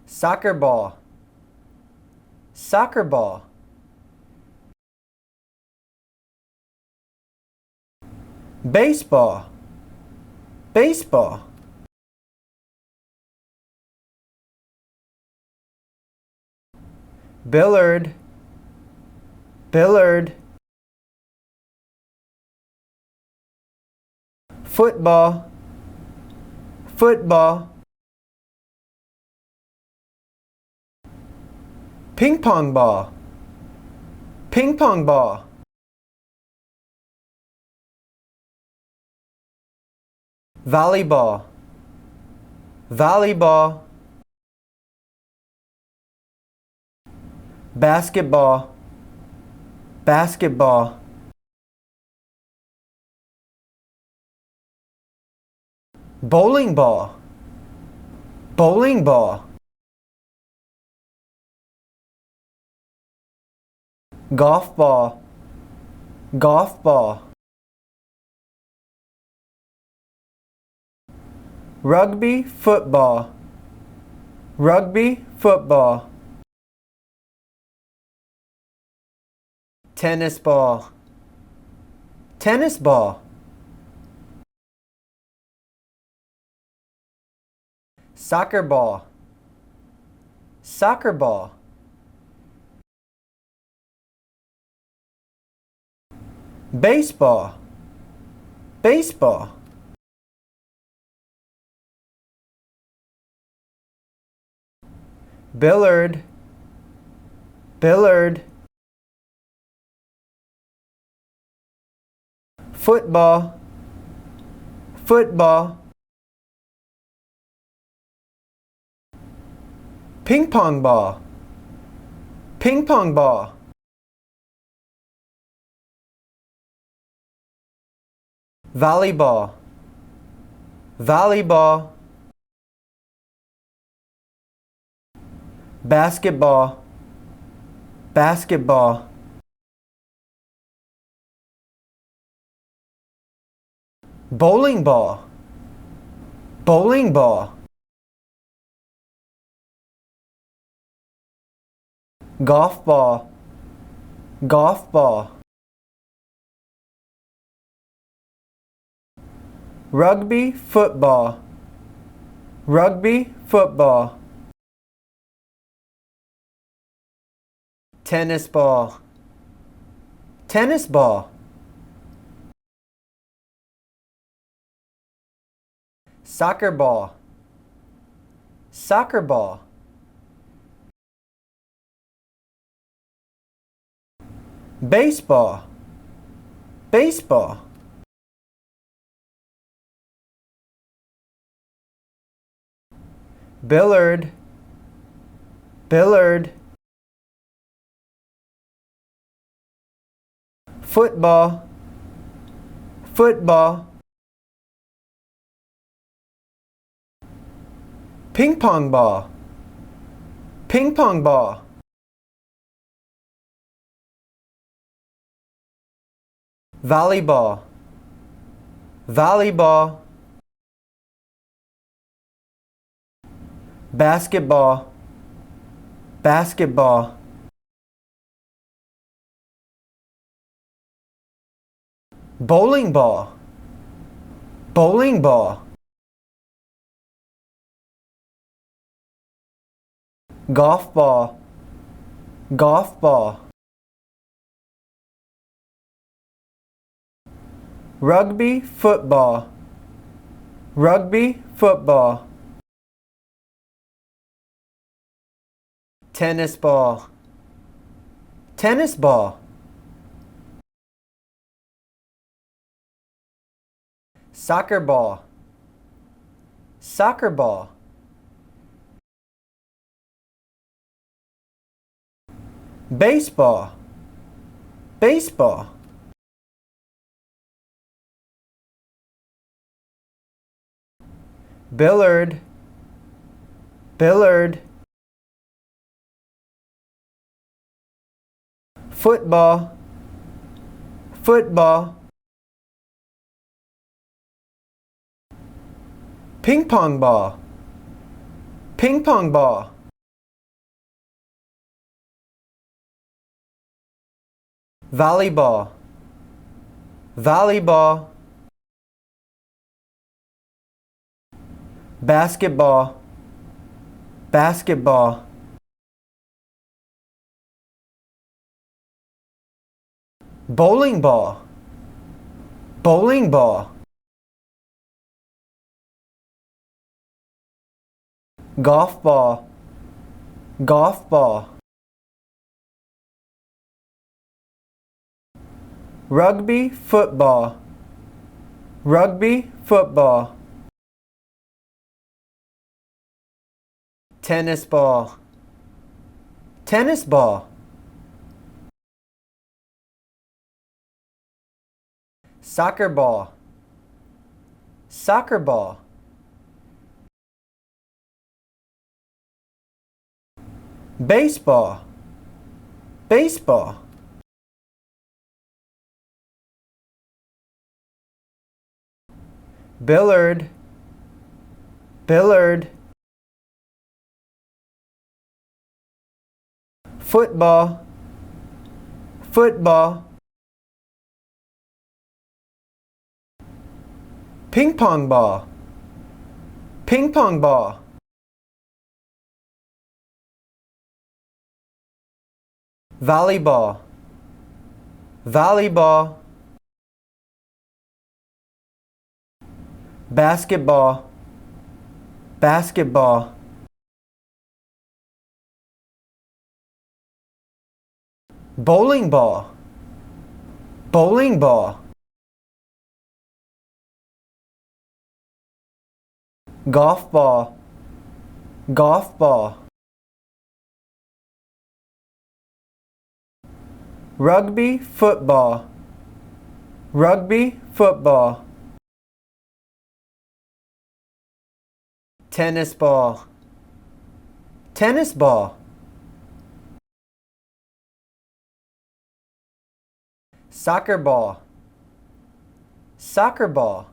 soccer ball, soccer ball. Baseball, baseball. Billiard, billiard. Football, football. Ping pong ball, ping pong ball. Volleyball, volleyball. Basketball, basketball. Bowling ball, bowling ball. Golf ball, golf ball. Rugby football, rugby football. Tennis ball, tennis ball. Soccer ball, soccer ball. Baseball, baseball. Billiard, billiard. Football, football. Ping pong ball, ping pong ball. Volleyball, volleyball. Basketball, basketball. Bowling ball, bowling ball. Golf ball, golf ball. Rugby football, rugby football. Tennis ball, tennis ball. Soccer ball, soccer ball. Baseball, baseball. Billiard, billiard. Football, football. Ping pong ball, ping pong ball. Volleyball, volleyball. Basketball, basketball. Bowling ball, bowling ball. Golf ball, golf ball. Rugby football, rugby football. Tennis ball, tennis ball. Soccer ball, soccer ball. Baseball, baseball. Billiard, billiard. Football, football. Ping pong ball, ping pong ball. volleyball, volleyball. Basketball, basketball. Bowling ball, bowling ball. Golf ball, golf ball. Rugby football, rugby football. Tennis ball, tennis ball. Soccer ball, soccer ball. Baseball, baseball. Billiard, billiard. Football, football. Ping pong ball, ping pong ball. Volleyball, volleyball. Basketball, basketball. Bowling ball, bowling ball. Golf ball, golf ball. Rugby football, rugby football. Tennis ball, tennis ball. Soccer ball, soccer ball.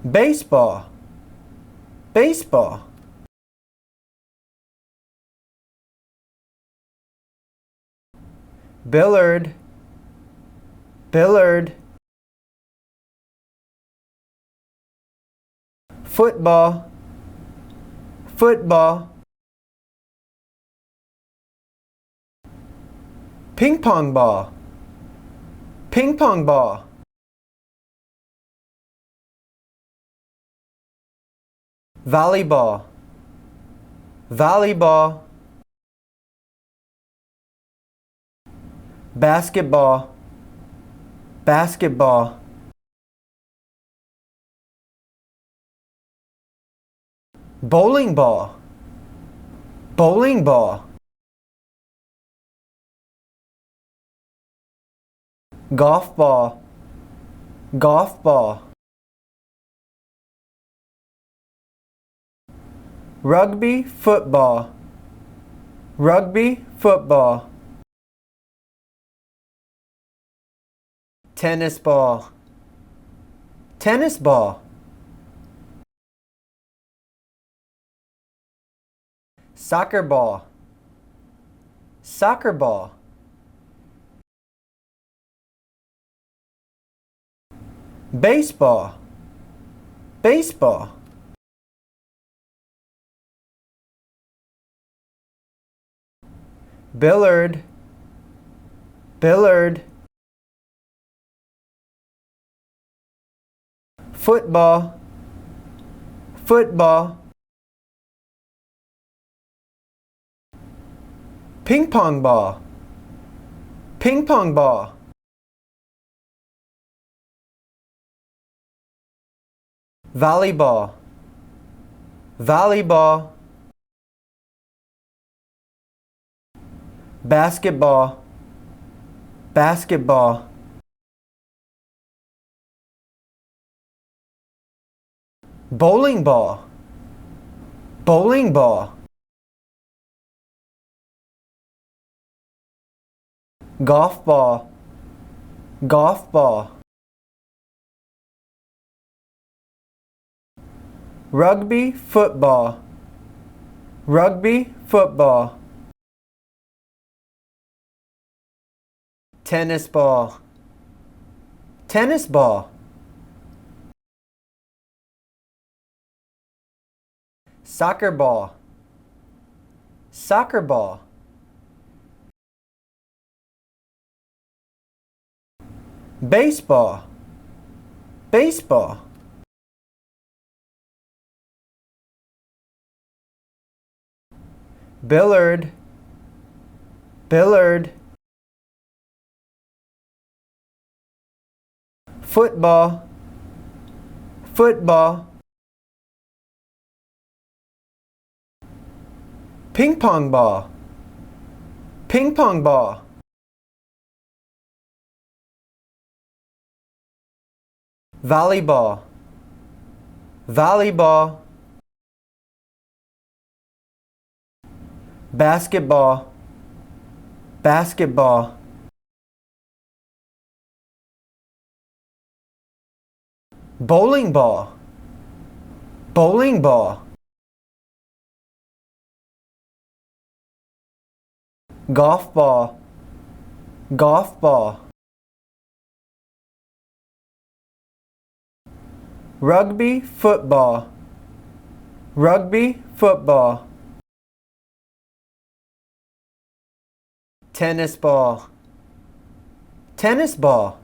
Baseball, baseball. Billiard, billiard. Football, football. Ping pong ball, ping pong ball. Volleyball, volleyball. Basketball, basketball. Bowling ball, bowling ball. Golf ball, golf ball. Rugby football, rugby football. Tennis ball, tennis ball. Soccer ball, soccer ball. Baseball, baseball. Billiard, billiard. Football, football. Ping pong ball, ping pong ball. Volleyball, volleyball. Basketball, basketball. Bowling ball, bowling ball. Golf ball, golf ball. Rugby football, rugby football. tennis ball, tennis ball. Soccer ball, soccer ball. Baseball, baseball. Billiard, billiard. Football, football. Ping pong ball, ping pong ball. Volleyball, volleyball. Basketball, basketball. Bowling ball, bowling ball. Golf ball, golf ball. Rugby football, rugby football. Tennis ball, tennis ball.